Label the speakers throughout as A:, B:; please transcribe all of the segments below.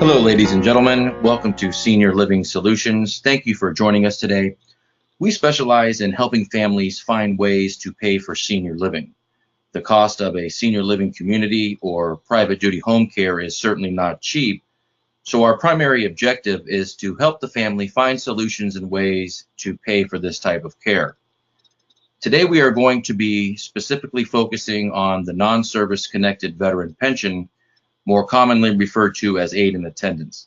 A: Hello, ladies and gentlemen. Welcome to Senior Living Solutions. Thank you for joining us today. We specialize in helping families find ways to pay for senior living. The cost of a senior living community or private duty home care is certainly not cheap, so our primary objective is to help the family find solutions and ways to pay for this type of care. Today we are going to be specifically focusing on the non-service connected veteran pension, more commonly referred to as aid in attendance.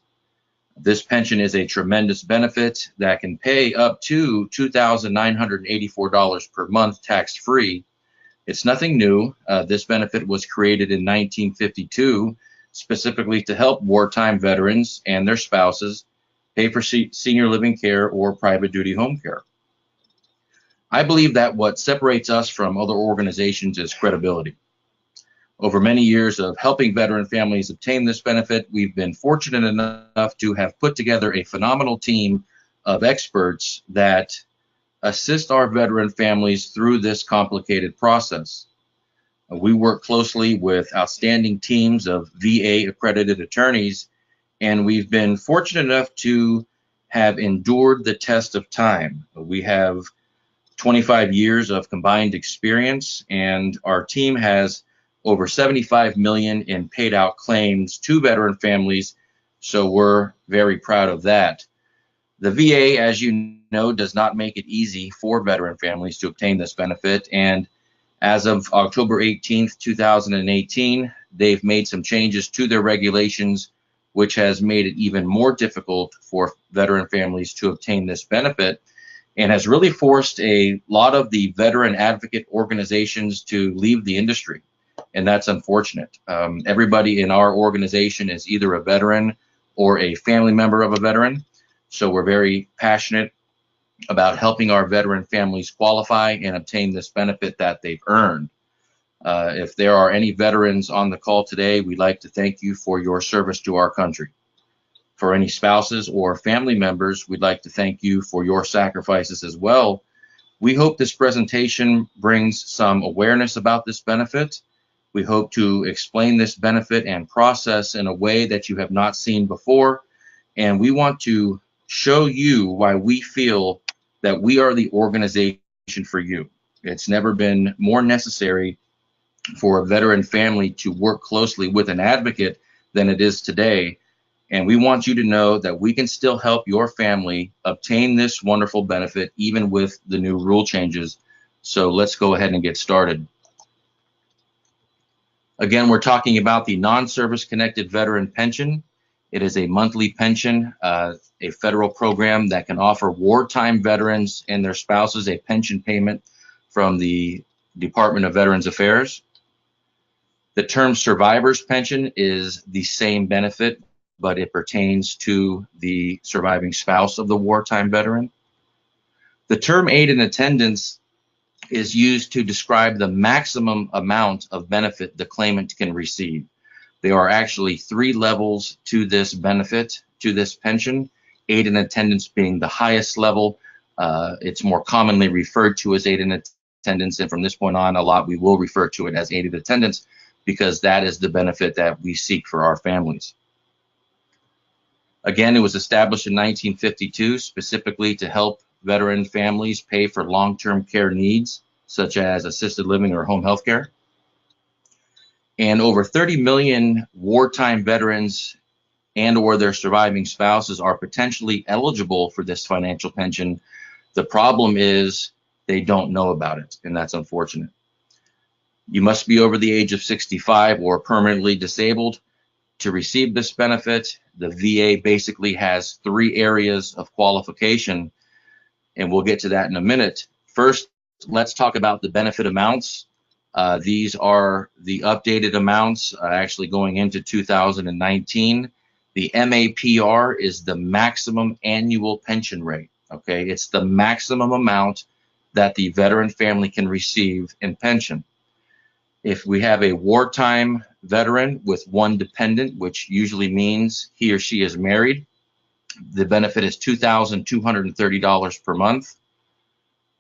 A: This pension is a tremendous benefit that can pay up to $2,984 per month tax-free. It's nothing new. This benefit was created in 1952 specifically to help wartime veterans and their spouses pay for senior living care or private duty home care. I believe that what separates us from other organizations is credibility. Over many years of helping veteran families obtain this benefit, we've been fortunate enough to have put together a phenomenal team of experts that assist our veteran families through this complicated process. We work closely with outstanding teams of VA accredited attorneys, and we've been fortunate enough to have endured the test of time. We have 25 years of combined experience, and our team has over 75 million in paid out claims to veteran families, so we're very proud of that. The VA, as you know, does not make it easy for veteran families to obtain this benefit, and as of October 18th, 2018, they've made some changes to their regulations, which has made it even more difficult for veteran families to obtain this benefit, and has really forced a lot of the veteran advocate organizations to leave the industry. And that's unfortunate. Everybody in our organization is either a veteran or a family member of a veteran. So we're very passionate about helping our veteran families qualify and obtain this benefit that they've earned. If there are any veterans on the call today, we'd like to thank you for your service to our country. For any spouses or family members, we'd like to thank you for your sacrifices as well. We hope this presentation brings some awareness about this benefit. We hope to explain this benefit and process in a way that you have not seen before, and we want to show you why we feel that we are the organization for you. It's never been more necessary for a veteran family to work closely with an advocate than it is today, and we want you to know that we can still help your family obtain this wonderful benefit even with the new rule changes. So let's go ahead and get started. Again, we're talking about the non-service connected veteran pension. It is a monthly pension, a federal program that can offer wartime veterans and their spouses a pension payment from the Department of Veterans Affairs. The term survivor's pension is the same benefit, but it pertains to the surviving spouse of the wartime veteran. The term aid in attendance is used to describe the maximum amount of benefit the claimant can receive. There are actually 3 levels to this benefit, to this pension, aid in attendance being the highest level. It's more commonly referred to as aid in attendance, and from this point on, a lot we will refer to it as aid in attendance because that is the benefit that we seek for our families. Again, it was established in 1952 specifically to help veteran families pay for long-term care needs such as assisted living or home health care. And over 30 million wartime veterans and or their surviving spouses are potentially eligible for this financial pension. The problem is they don't know about it, and that's unfortunate. You must be over the age of 65 or permanently disabled to receive this benefit. The VA basically has 3 areas of qualification, and we'll get to that in a minute. First, let's talk about the benefit amounts. These are the updated amounts actually going into 2019. The MAPR is the maximum annual pension rate. Okay, it's the maximum amount that the veteran family can receive in pension. If we have a wartime veteran with 1 dependent, which usually means he or she is married, the benefit is $2,230 per month.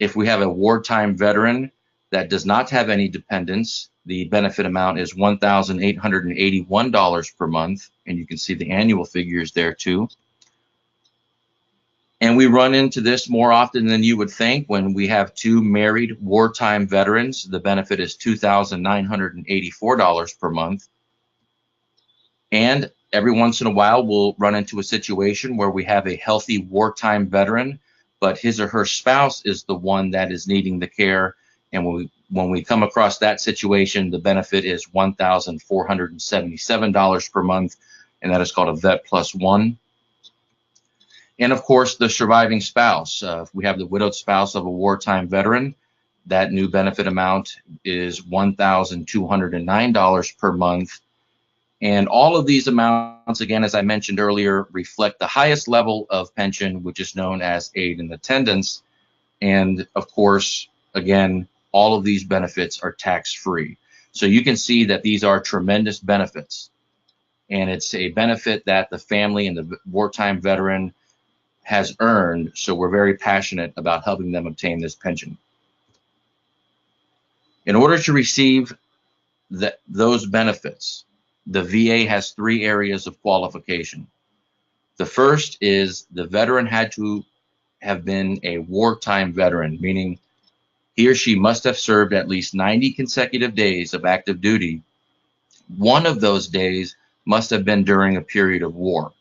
A: If we have a wartime veteran that does not have any dependents, the benefit amount is $1,881 per month, and you can see the annual figures there too. And we run into this more often than you would think when we have two married wartime veterans. The benefit is $2,984 per month. And every once in a while, we'll run into a situation where we have a healthy wartime veteran, but his or her spouse is the one that is needing the care. And when we come across that situation, the benefit is $1,477 per month, and that is called a Vet Plus One. And of course, the surviving spouse. If we have the widowed spouse of a wartime veteran, that new benefit amount is $1,209 per month. And all of these amounts, again, as I mentioned earlier, reflect the highest level of pension, which is known as aid and attendance. And of course, again, all of these benefits are tax-free. So you can see that these are tremendous benefits. And it's a benefit that the family and the wartime veteran has earned. So we're very passionate about helping them obtain this pension. In order to receive those benefits, the VA has three areas of qualification. The first is the veteran had to have been a wartime veteran, meaning he or she must have served at least 90 consecutive days of active duty. One of those days must have been during a period of war.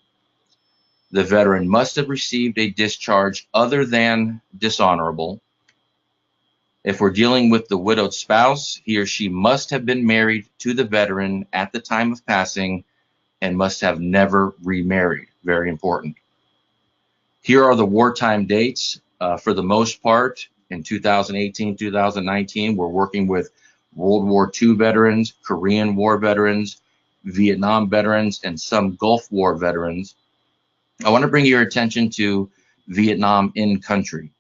A: The veteran must have received a discharge other than dishonorable. If we're dealing with the widowed spouse, he or she must have been married to the veteran at the time of passing and must have never remarried. Very important. Here are the wartime dates. For the most part, in 2018, 2019, we're working with World War II veterans, Korean War veterans, Vietnam veterans, and some Gulf War veterans. I want to bring your attention to Vietnam in country.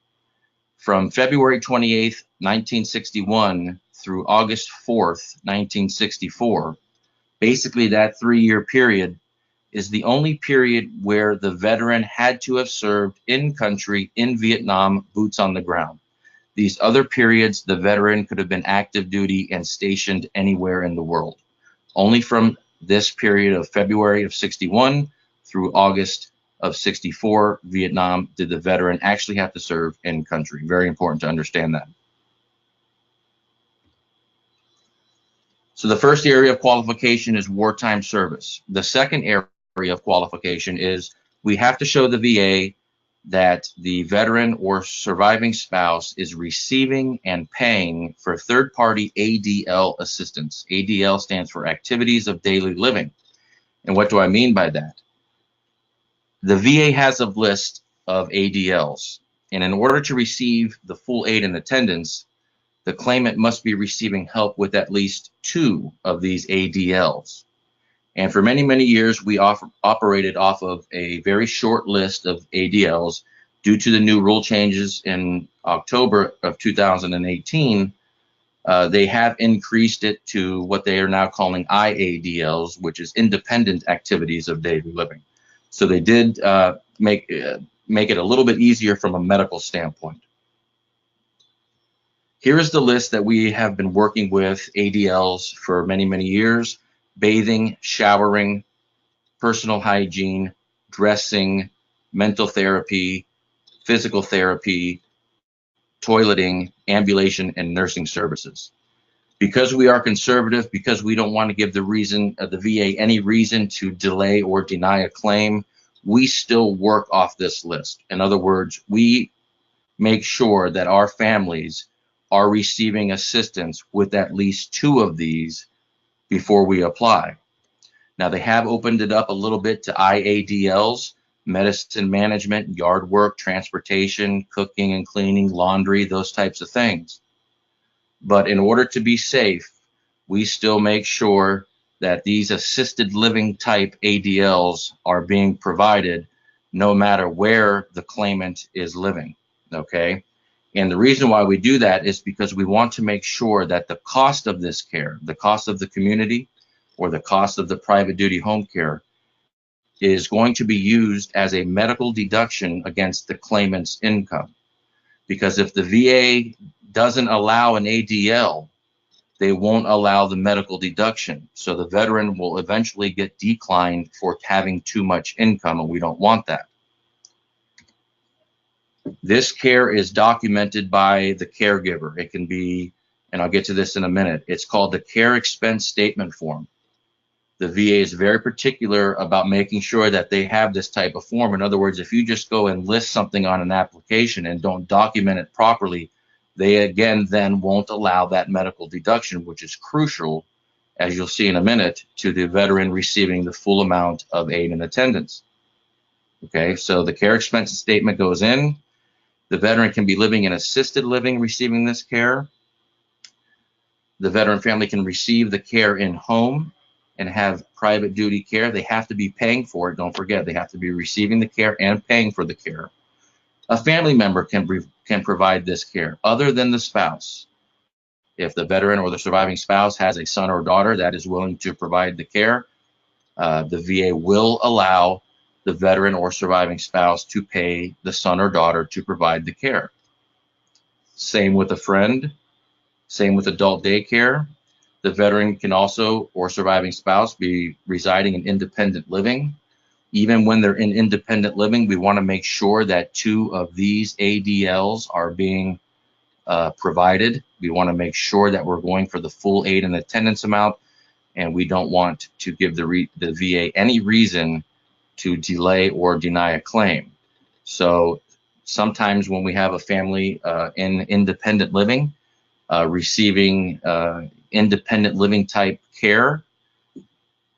A: From February 28th, 1961 through August 4th, 1964, basically that 3-year period is the only period where the veteran had to have served in country in Vietnam, boots on the ground. These other periods, the veteran could have been active duty and stationed anywhere in the world. Only from this period of February of 61 through August of 64, Vietnam, did the veteran actually have to serve in country. Very important to understand that. So the first area of qualification is wartime service. The second area of qualification is we have to show the VA that the veteran or surviving spouse is receiving and paying for third-party ADL assistance. ADL stands for Activities of Daily Living. And what do I mean by that? The VA has a list of ADLs, and in order to receive the full aid and attendance, the claimant must be receiving help with at least 2 of these ADLs. And for many, many years, we operated off of a very short list of ADLs. Due to the new rule changes in October of 2018, they have increased it to what they are now calling IADLs, which is Independent Activities of Daily Living. So they did make it a little bit easier from a medical standpoint. Here is the list that we have been working with ADLs for many, many years: bathing, showering, personal hygiene, dressing, mental therapy, physical therapy, toileting, ambulation, and nursing services. Because we are conservative, because we don't want to give the VA any reason to delay or deny a claim, we still work off this list. In other words, we make sure that our families are receiving assistance with at least 2 of these before we apply. Now, they have opened it up a little bit to IADLs, medicine management, yard work, transportation, cooking and cleaning, laundry, those types of things. But in order to be safe, we still make sure that these assisted living type ADLs are being provided no matter where the claimant is living, okay? And the reason why we do that is because we want to make sure that the cost of this care, the cost of the community or the cost of the private duty home care, is going to be used as a medical deduction against the claimant's income. Because if the VA doesn't allow an ADL, they won't allow the medical deduction. So the veteran will eventually get declined for having too much income, and we don't want that. This care is documented by the caregiver. It can be, and I'll get to this in a minute, it's called the Care Expense Statement Form. The VA is very particular about making sure that they have this type of form. In other words, if you just go and list something on an application and don't document it properly, they again then won't allow that medical deduction, which is crucial, as you'll see in a minute, to the veteran receiving the full amount of aid and attendance. Okay, so the care expenses statement goes in. The veteran can be living in assisted living receiving this care. The veteran family can receive the care in home and have private duty care. They have to be paying for it. Don't forget, they have to be receiving the care and paying for the care. A family member can provide this care other than the spouse. If the veteran or the surviving spouse has a son or daughter that is willing to provide the care, the VA will allow the veteran or surviving spouse to pay the son or daughter to provide the care. Same with a friend, same with adult daycare. The veteran can also, or surviving spouse, be residing in independent living. Even when they're in independent living, we want to make sure that 2 of these ADLs are being provided. We want to make sure that we're going for the full aid and attendance amount, and we don't want to give the VA any reason to delay or deny a claim. So sometimes when we have a family in independent living, receiving independent living type care,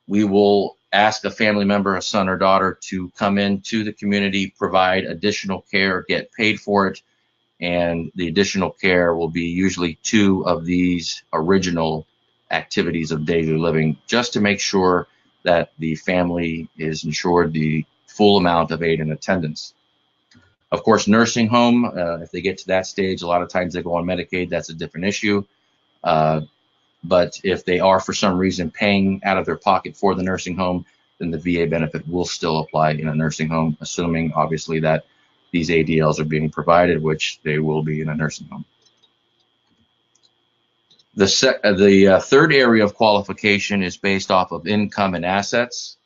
A: we will ask a family member, a son or daughter, to come into the community, provide additional care, get paid for it, and the additional care will be usually 2 of these original activities of daily living, just to make sure that the family is insured the full amount of aid and attendance. Of course, nursing home, if they get to that stage, a lot of times they go on Medicaid. That's a different issue. But if they are for some reason paying out of their pocket for the nursing home, then the VA benefit will still apply in a nursing home, assuming obviously that these ADLs are being provided, which they will be in a nursing home. The third area of qualification is based off of income and assets.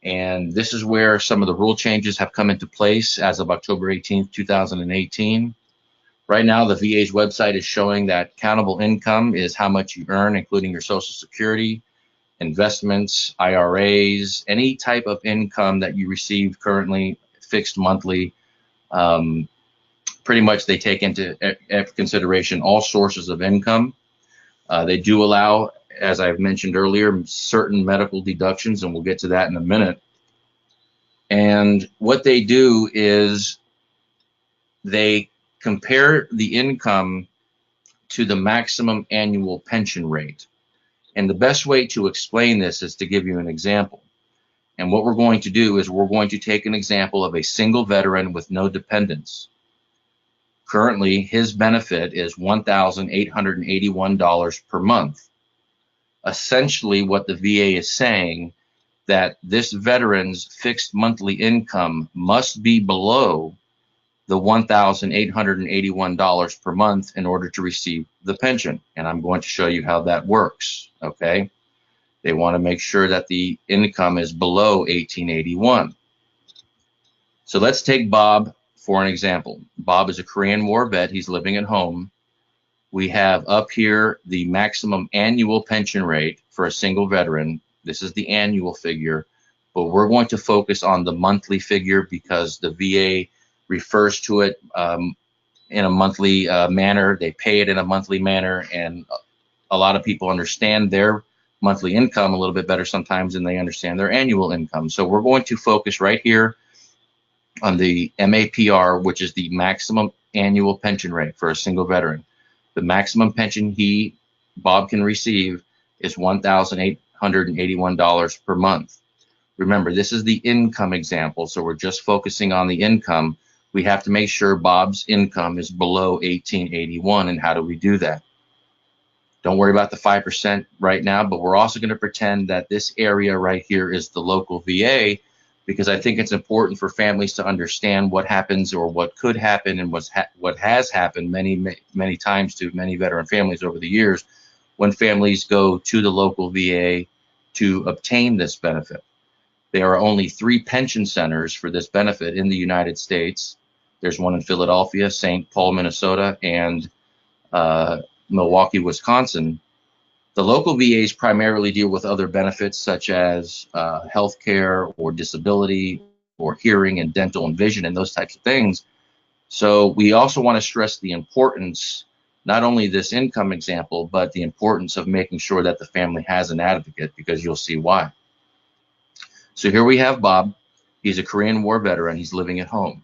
A: And this is where some of the rule changes have come into place as of October 18th, 2018. Right now, the VA's website is showing that countable income is how much you earn, including your Social Security, investments, IRAs, any type of income that you receive currently, fixed monthly. Pretty much they take into consideration all sources of income. They do allow, as I've mentioned earlier, certain medical deductions, and we'll get to that in a minute. And what they do is they compare the income to the maximum annual pension rate. And the best way to explain this is to give you an example. And what we're going to do is we're going to take an example of a single veteran with no dependents. Currently, his benefit is $1,881 per month. Essentially, what the VA is saying that this veteran's fixed monthly income must be below the $1,881 per month in order to receive the pension. And I'm going to show you how that works, okay? They want to make sure that the income is below $1,881. So let's take Bob for an example. Bob is a Korean War vet. He's living at home. We have up here the maximum annual pension rate for a single veteran. This is the annual figure, but we're going to focus on the monthly figure because the VA refers to it in a monthly manner. They pay it in a monthly manner, and a lot of people understand their monthly income a little bit better sometimes than they understand their annual income. So we're going to focus right here on the MAPR, which is the maximum annual pension rate for a single veteran. The maximum pension Bob can receive is $1,881 per month. Remember, this is the income example, so we're just focusing on the income. We have to make sure Bob's income is below $1,881, and how do we do that? Don't worry about the 5% right now, but we're also going to pretend that this area right here is the local VA, because I think it's important for families to understand what happens or what could happen and what has happened many times to many veteran families over the years when families go to the local VA to obtain this benefit. There are only 3 pension centers for this benefit in the United States. There's one in Philadelphia, St. Paul, Minnesota, and Milwaukee, Wisconsin. The local VAs primarily deal with other benefits such as health care or disability or hearing and dental and vision and those types of things. So we also want to stress the importance, not only this income example, but the importance of making sure that the family has an advocate, because you'll see why. So here we have Bob. He's a Korean War veteran. He's living at home.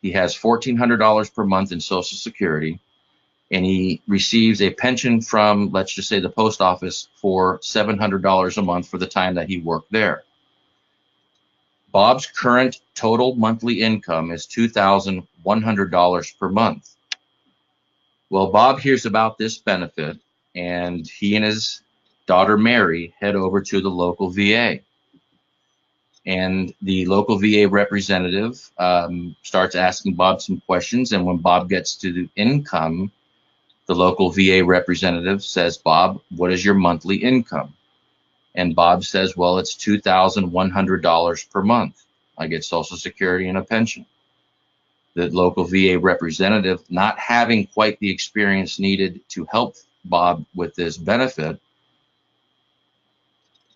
A: He has $1,400 per month in Social Security, and he receives a pension from, let's just say, the post office for $700 a month for the time that he worked there. Bob's current total monthly income is $2,100 per month. Well, Bob hears about this benefit, and he and his daughter Mary head over to the local VA. And the local VA representative starts asking Bob some questions, and when Bob gets to the income, the local VA representative says, "Bob, what is your monthly income?" And Bob says, "Well, it's $2,100 per month. I get Social Security and a pension." The local VA representative, not having quite the experience needed to help Bob with this benefit,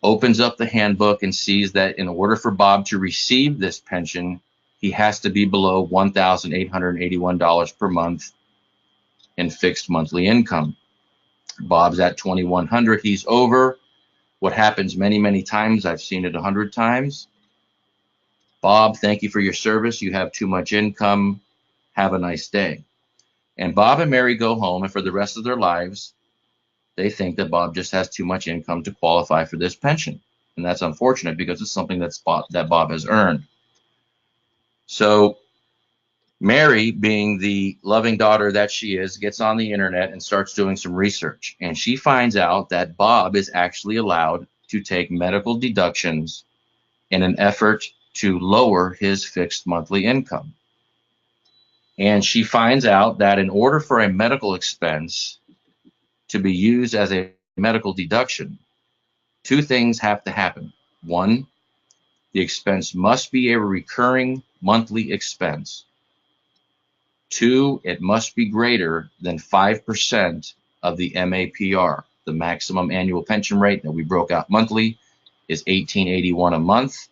A: opens up the handbook and sees that in order for Bob to receive this pension, he has to be below $1,881 per month in fixed monthly income. Bob's at $2,100. He's over. What happens many, many times, I've seen it 100 times. "Bob, thank you for your service. You have too much income. Have a nice day." And Bob and Mary go home, and for the rest of their lives, they think that Bob just has too much income to qualify for this pension. And that's unfortunate, because it's something that Bob has earned. So Mary, being the loving daughter that she is, gets on the internet and starts doing some research. And she finds out that Bob is actually allowed to take medical deductions in an effort to lower his fixed monthly income. And she finds out that in order for a medical expense to be used as a medical deduction, 2 things have to happen. 1, the expense must be a recurring monthly expense. 2, it must be greater than 5% of the MAPR. The maximum annual pension rate that we broke out monthly is $1,881 a month.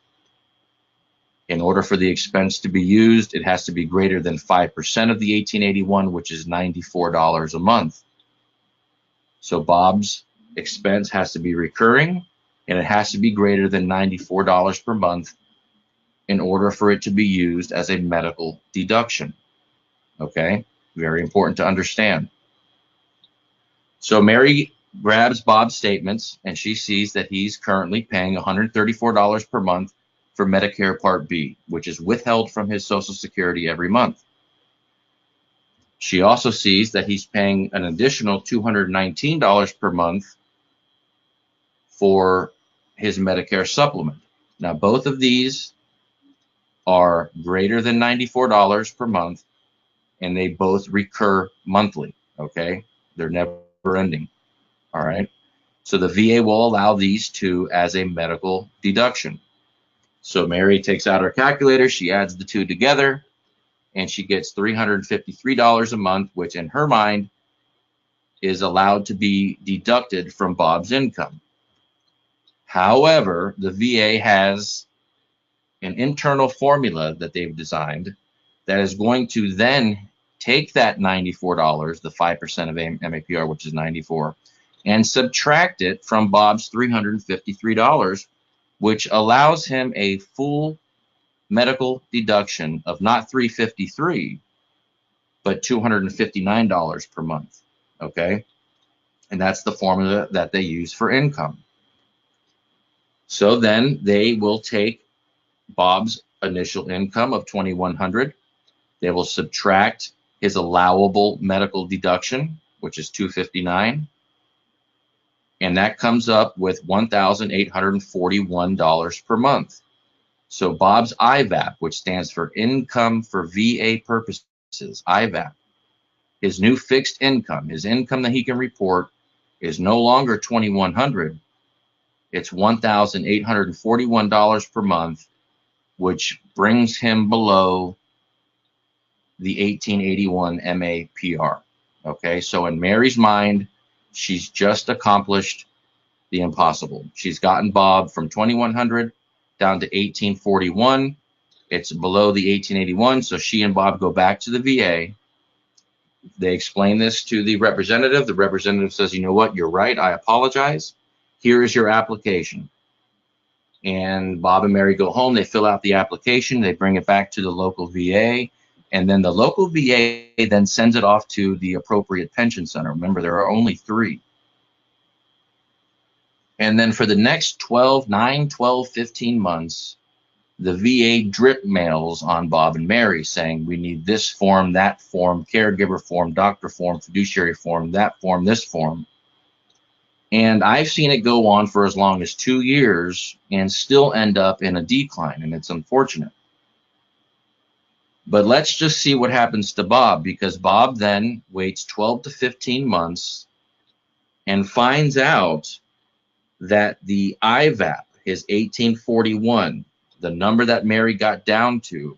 A: In order for the expense to be used, it has to be greater than 5% of the $1,881, which is $94 a month. So Bob's expense has to be recurring, and it has to be greater than $94 per month in order for it to be used as a medical deduction. Okay, very important to understand. So Mary grabs Bob's statements, and she sees that he's currently paying $134 per month for Medicare Part B, which is withheld from his Social Security every month. She also sees that he's paying an additional $219 per month for his Medicare supplement. Now, both of these are greater than $94 per month, and they both recur monthly, okay? They're never ending, all right? So the VA will allow these 2 as a medical deduction. So Mary takes out her calculator, she adds the 2 together, and she gets $353 a month, which in her mind is allowed to be deducted from Bob's income. However, the VA has an internal formula that they've designed that is going to then take that $94, the 5% of MAPR, which is $94, and subtract it from Bob's $353, which allows him a full medical deduction of not $353, but $259 per month. Okay, and that's the formula that they use for income. So then they will take Bob's initial income of $2,100. They will subtract his allowable medical deduction, which is $259, and that comes up with $1,841 per month. So Bob's IVAP, which stands for Income for VA Purposes, IVAP, his new fixed income, his income that he can report, is no longer $2,100. It's $1,841 per month, which brings him below the 1881 MAPR. Okay, so in Mary's mind, she's just accomplished the impossible. She's gotten Bob from 2,100 down to 1841. It's below the 1881, so she and Bob go back to the VA. They explain this to the representative. The representative says, you know what, you're right, I apologize. Here is your application. And Bob and Mary go home, they fill out the application, they bring it back to the local VA, and then the local VA then sends it off to the appropriate pension center. Remember, there are only 3. And then for the next 9, 12, 15 months, the VA drip mails on Bob and Mary saying, we need this form, that form, caregiver form, doctor form, fiduciary form, that form, this form. And I've seen it go on for as long as 2 years and still end up in a decline, and it's unfortunate. But let's just see what happens to Bob, because Bob then waits 12 to 15 months and finds out that the IVAP, his 1841, the number that Mary got down to,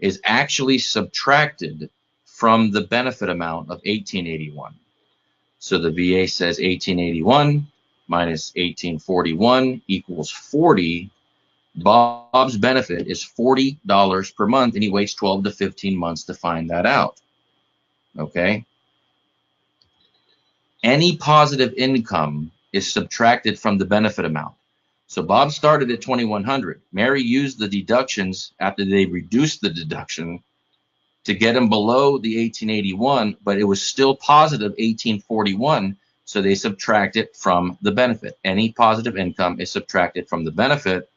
A: is actually subtracted from the benefit amount of 1881. So the VA says 1881 minus 1841 equals 40. Bob's benefit is $40 per month, and he waits 12 to 15 months to find that out. Okay? Any positive income is subtracted from the benefit amount. So Bob started at 2,100. Mary used the deductions after they reduced the deduction to get him below the 1881, but it was still positive 1841, so they subtract it from the benefit. Any positive income is subtracted from the benefit,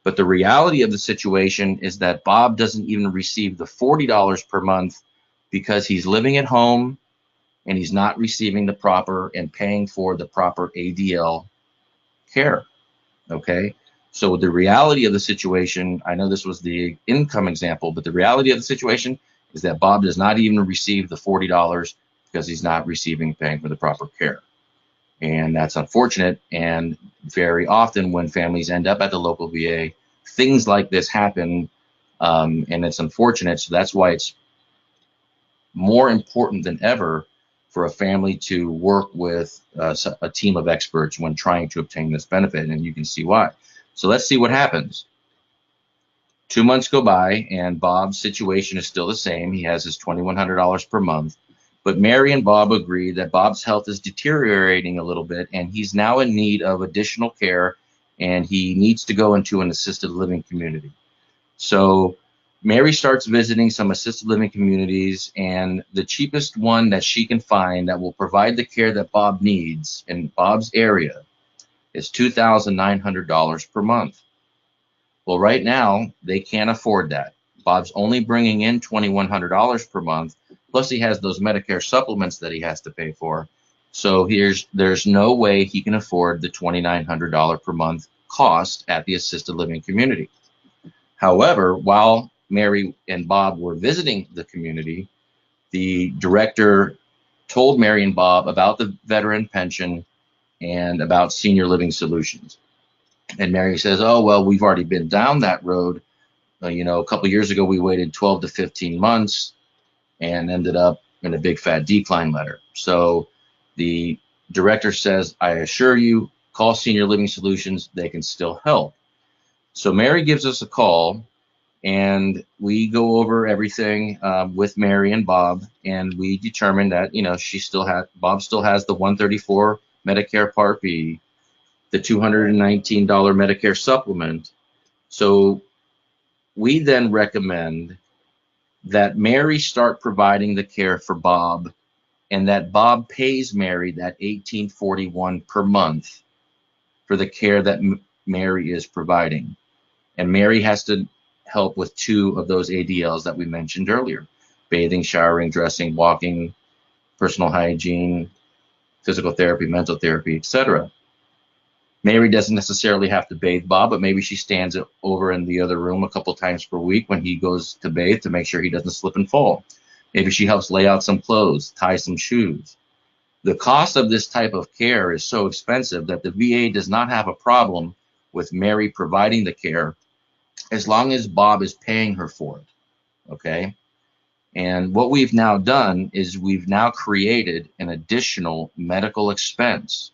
A: but the reality of the situation is that Bob doesn't even receive the $40 per month because he's living at home and he's not receiving the proper and paying for the proper ADL care. Okay, so the reality of the situation, I know this was the income example, but the reality of the situation is that Bob does not even receive the $40 because he's not paying for the proper care. And that's unfortunate. And very often when families end up at the local VA, things like this happen, and it's unfortunate. So that's why it's more important than ever for a family to work with a team of experts when trying to obtain this benefit, and you can see why. So let's see what happens. 2 months go by, and Bob's situation is still the same. He has his $2,100 per month, but Mary and Bob agree that Bob's health is deteriorating a little bit, and he's now in need of additional care, and he needs to go into an assisted living community. So Mary starts visiting some assisted living communities, and the cheapest one that she can find that will provide the care that Bob needs in Bob's area is $2,900 per month. Well, right now, they can't afford that. Bob's only bringing in $2,100 per month, plus he has those Medicare supplements that he has to pay for. So there's no way he can afford the $2,900 per month cost at the assisted living community. However, while Mary and Bob were visiting the community, the director told Mary and Bob about the veteran pension and about senior living solutions. And Mary says, oh, well, we've already been down that road. A couple years ago, we waited 12 to 15 months and ended up in a big fat decline letter. So the director says, I assure you, call Senior Living Solutions. They can still help. So Mary gives us a call, and we go over everything with Mary and Bob, and we determine that Bob still has the $134 Medicare Part B, the $219 Medicare supplement. So we then recommend that Mary start providing the care for Bob, and that Bob pays Mary that $1,841 per month for the care that Mary is providing. And Mary has to help with 2 of those ADLs that we mentioned earlier: bathing, showering, dressing, walking, personal hygiene, physical therapy, mental therapy, etc. Mary doesn't necessarily have to bathe Bob, but maybe she stands over in the other room a couple times per week when he goes to bathe to make sure he doesn't slip and fall. Maybe she helps lay out some clothes, tie some shoes. The cost of this type of care is so expensive that the VA does not have a problem with Mary providing the care as long as Bob is paying her for it. Okay. And what we've now done is we've now created an additional medical expense,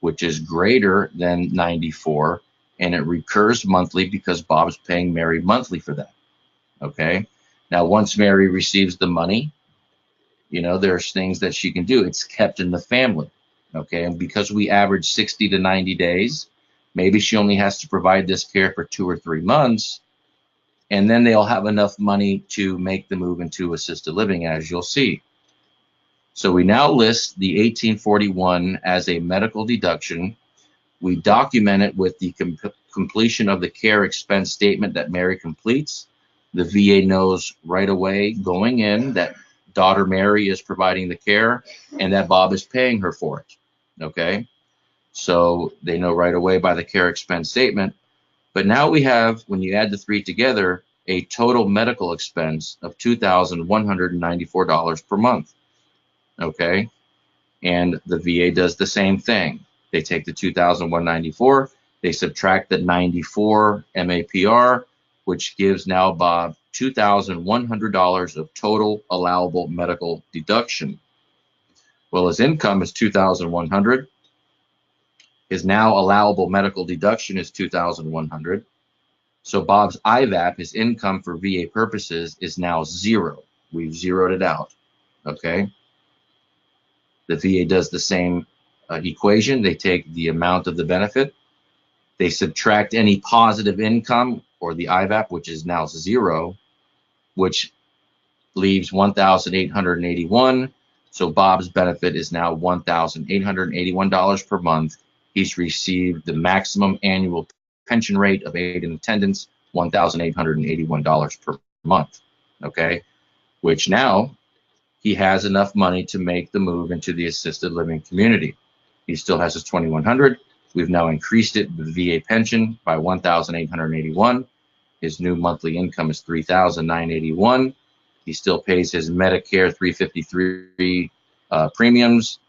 A: which is greater than 94, and it recurs monthly because Bob's paying Mary monthly for that. Okay. Now, once Mary receives the money, there's things that she can do. It's kept in the family. Okay. And because we average 60 to 90 days, maybe she only has to provide this care for 2 or 3 months, and then they'll have enough money to make the move into assisted living, as you'll see. So we now list the 1841 as a medical deduction. We document it with the completion of the care expense statement that Mary completes. The VA knows right away going in that daughter Mary is providing the care and that Bob is paying her for it. Okay, so they know right away by the care expense statement. But now we have, when you add the 3 together, a total medical expense of $2,194 per month. Okay, and the VA does the same thing. They take the $2,194, they subtract the 94 MAPR, which gives now Bob $2,100 of total allowable medical deduction. Well, his income is $2,100. His now allowable medical deduction is $2,100. So Bob's IVAP, his income for VA purposes, is now 0. We've zeroed it out. Okay. The VA does the same equation. They take the amount of the benefit, they subtract any positive income or the IVAP, which is now 0, which leaves 1,881. So Bob's benefit is now $1,881 per month. He's received the maximum annual pension rate of aid in attendance, $1,881 per month. Okay, which now he has enough money to make the move into the assisted living community. He still has his $2,100. We've now increased it, the VA pension, by $1,881. His new monthly income is $3,981. He still pays his Medicare 353 premiums,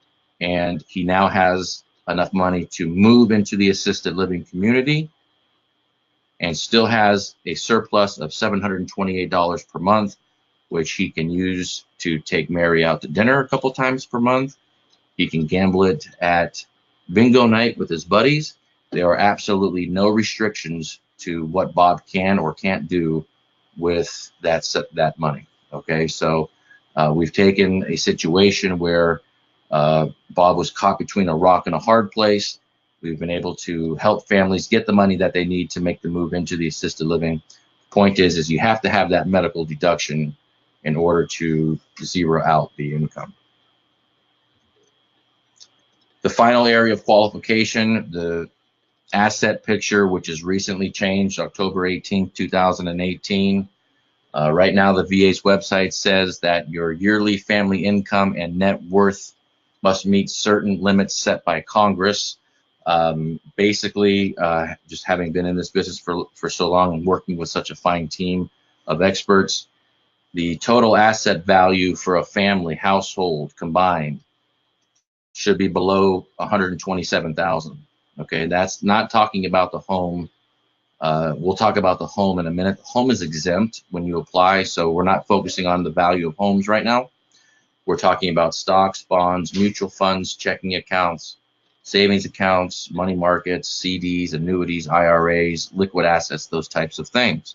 A: and he now has enough money to move into the assisted living community and still has a surplus of $728 per month, which he can use to take Mary out to dinner a couple times per month. He can gamble it at bingo night with his buddies. There are absolutely no restrictions to what Bob can or can't do with that money. Okay, so we've taken a situation where Bob was caught between a rock and a hard place. We've been able to help families get the money that they need to make the move into the assisted living. Point is you have to have that medical deduction in order to zero out the income. The final area of qualification, the asset picture, which is recently changed, October 18, 2018. Right now, the VA's website says that your yearly family income and net worth must meet certain limits set by Congress. Basically, just having been in this business for so long and working with such a fine team of experts, the total asset value for a family household combined should be below $127,000. Okay, that's not talking about the home. We'll talk about the home in a minute. Home is exempt when you apply, so we're not focusing on the value of homes right now. We're talking about stocks, bonds, mutual funds, checking accounts, savings accounts, money markets, CDs, annuities, IRAs, liquid assets, those types of things.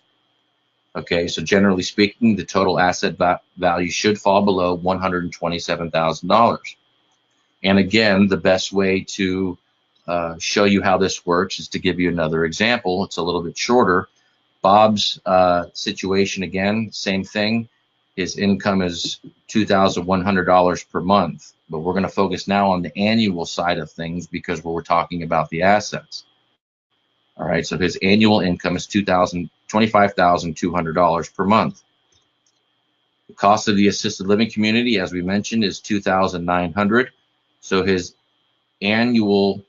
A: Okay, so generally speaking, the total asset value should fall below $127,000. And again, the best way to show you how this works is to give you another example. It's a little bit shorter. Bob's situation, again, same thing. His income is $2,100 per month, but we're going to focus now on the annual side of things because we're talking about the assets. All right, so his annual income is $25,200 per month. The cost of the assisted living community, as we mentioned, is $2,900. So his annual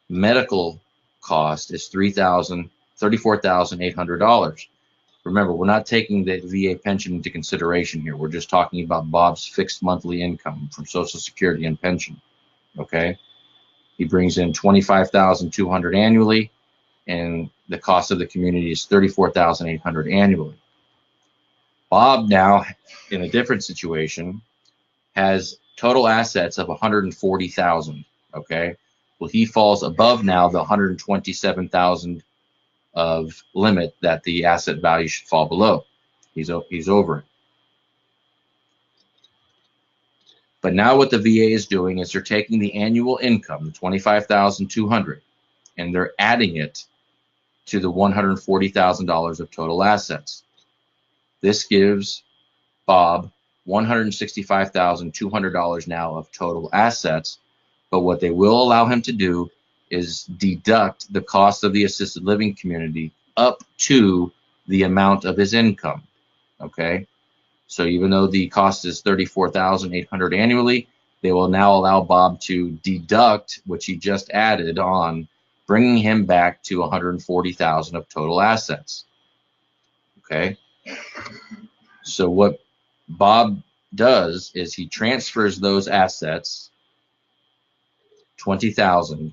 A: medical cost is $34,800. Remember, we're not taking the VA pension into consideration here. We're just talking about Bob's fixed monthly income from Social Security and pension. Okay, he brings in $25,200 annually, and the cost of the community is $34,800 annually. Bob now, in a different situation, has total assets of $140,000. Okay, well, he falls above now the $127,000 of limit that the asset value should fall below. He's over it. But now what the VA is doing is they're taking the annual income, the $25,200, and they're adding it to the $140,000 of total assets. This gives Bob $165,200 now of total assets. But what they will allow him to do is deduct the cost of the assisted living community up to the amount of his income. Okay, so even though the cost is $34,800 annually, they will now allow Bob to deduct what he just added on, bringing him back to $140,000 of total assets. Okay, so what Bob does is he transfers those assets, $20,000,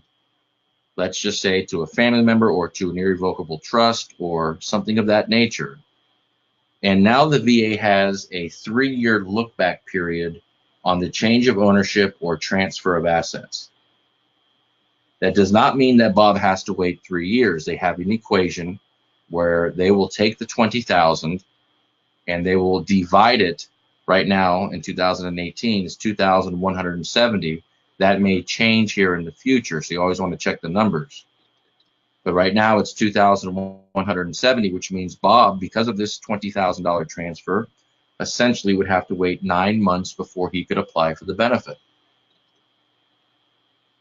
A: let's just say, to a family member or to an irrevocable trust or something of that nature. And now the VA has a 3-year look-back period on the change of ownership or transfer of assets. That does not mean that Bob has to wait 3 years. They have an equation where they will take the $20,000 and they will divide it. Right now in 2018 is 2,170. That may change here in the future, so you always want to check the numbers. But right now it's 2,170, which means Bob, because of this $20,000 transfer, essentially would have to wait 9 months before he could apply for the benefit.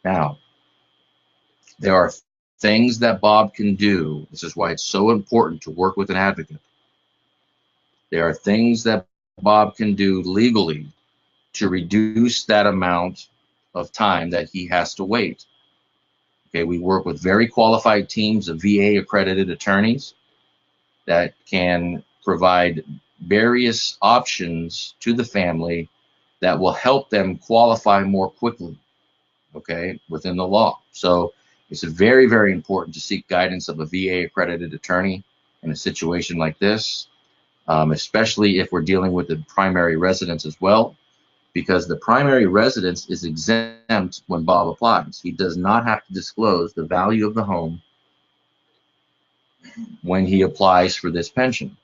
A: Now, there are things that Bob can do. This is why it's so important to work with an advocate. There are things that Bob can do legally to reduce that amount of time that he has to wait. Okay, we work with very qualified teams of VA accredited attorneys that can provide various options to the family that will help them qualify more quickly, okay, within the law. So it's very, very important to seek guidance of a VA accredited attorney in a situation like this, especially if we're dealing with the primary residence as well, because the primary residence is exempt when Bob applies. He does not have to disclose the value of the home when he applies for this pension.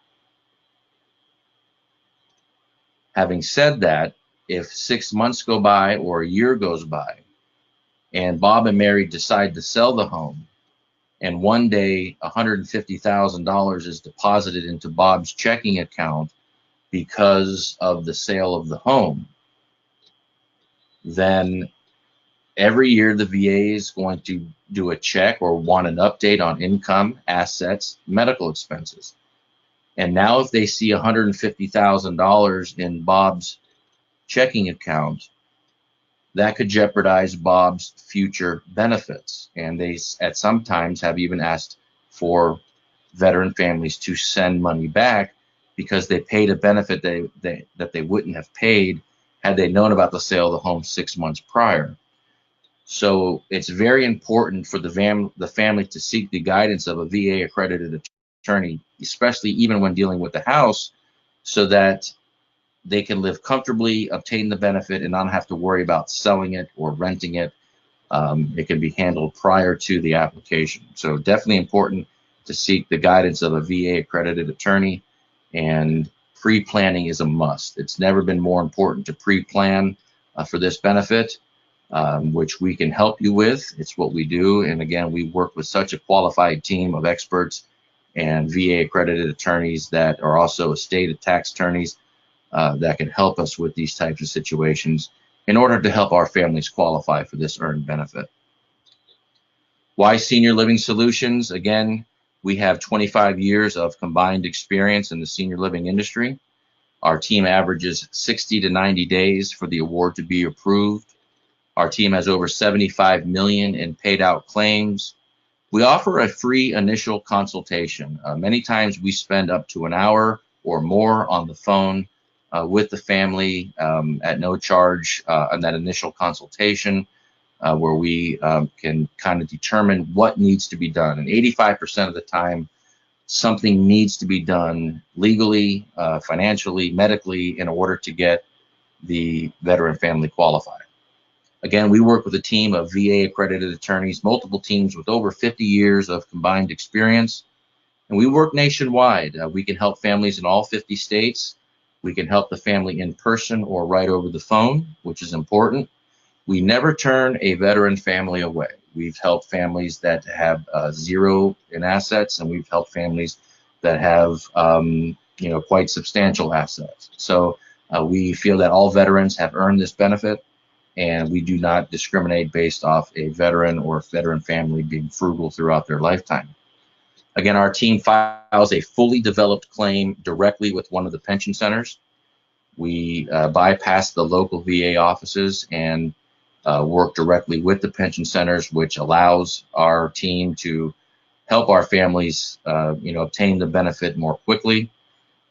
A: Having said that, if 6 months go by or a year goes by and Bob and Mary decide to sell the home, and one day $150,000 is deposited into Bob's checking account because of the sale of the home, then every year the VA is going to do a check or want an update on income, assets, medical expenses. And now if they see $150,000 in Bob's checking account, that could jeopardize Bob's future benefits. And they at some times have even asked for veteran families to send money back because they paid a benefit that they wouldn't have paid had they known about the sale of the home 6 months prior. So it's very important for the family to seek the guidance of a VA accredited attorney, especially even when dealing with the house, so that they can live comfortably, obtain the benefit, and not have to worry about selling it or renting it. It can be handled prior to the application. So definitely important to seek the guidance of a VA accredited attorney, and pre-planning is a must. It's never been more important to pre-plan for this benefit, which we can help you with. It's what we do. And again, we work with such a qualified team of experts and VA accredited attorneys that are also estate tax attorneys that can help us with these types of situations in order to help our families qualify for this earned benefit. Why Senior Living Solutions? Again, we have 25 years of combined experience in the senior living industry. Our team averages 60 to 90 days for the award to be approved. Our team has over 75 million in paid out claims. We offer a free initial consultation. Many times we spend up to an hour or more on the phone with the family at no charge on that initial consultation, where we can kind of determine what needs to be done. And 85% of the time, something needs to be done legally, financially, medically in order to get the veteran family qualified. Again, we work with a team of VA accredited attorneys, multiple teams with over 50 years of combined experience, and we work nationwide. We can help families in all 50 states. We can help the family in person or right over the phone, which is important. We never turn a veteran family away. We've helped families that have zero in assets, and we've helped families that have quite substantial assets. So we feel that all veterans have earned this benefit, and we do not discriminate based off a veteran or veteran family being frugal throughout their lifetime. Again, our team files a fully developed claim directly with one of the pension centers. We bypass the local VA offices and work directly with the pension centers, which allows our team to help our families, obtain the benefit more quickly.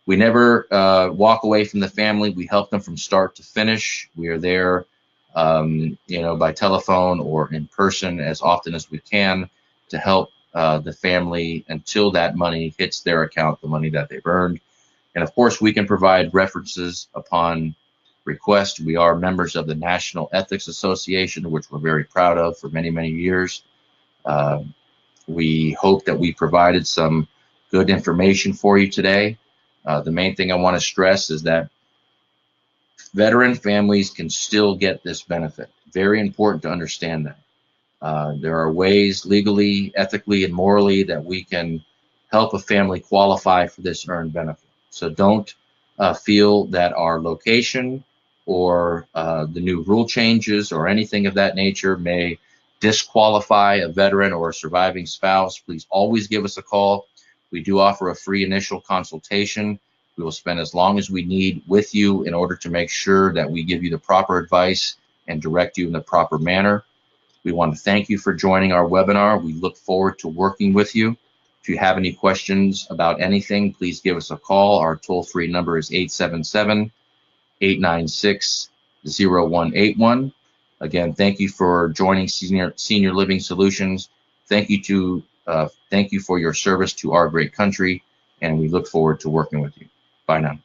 A: We never walk away from the family. We help them from start to finish. We are there, by telephone or in person as often as we can to help the family until that money hits their account, the money that they've earned. And of course, we can provide references upon request. We are members of the National Ethics Association, which we're very proud of for many, many years. We hope that we provided some good information for you today. The main thing I want to stress is that veteran families can still get this benefit. Very important to understand that. There are ways legally, ethically, and morally that we can help a family qualify for this earned benefit. So don't feel that our location or the new rule changes or anything of that nature may disqualify a veteran or a surviving spouse. Please always give us a call. We do offer a free initial consultation. We will spend as long as we need with you in order to make sure that we give you the proper advice and direct you in the proper manner. We want to thank you for joining our webinar. We look forward to working with you. If you have any questions about anything, please give us a call. Our toll-free number is 877-896-0181. Again, thank you for joining Senior Living Solutions. Thank you for your service to our great country, and we look forward to working with you. Bye now.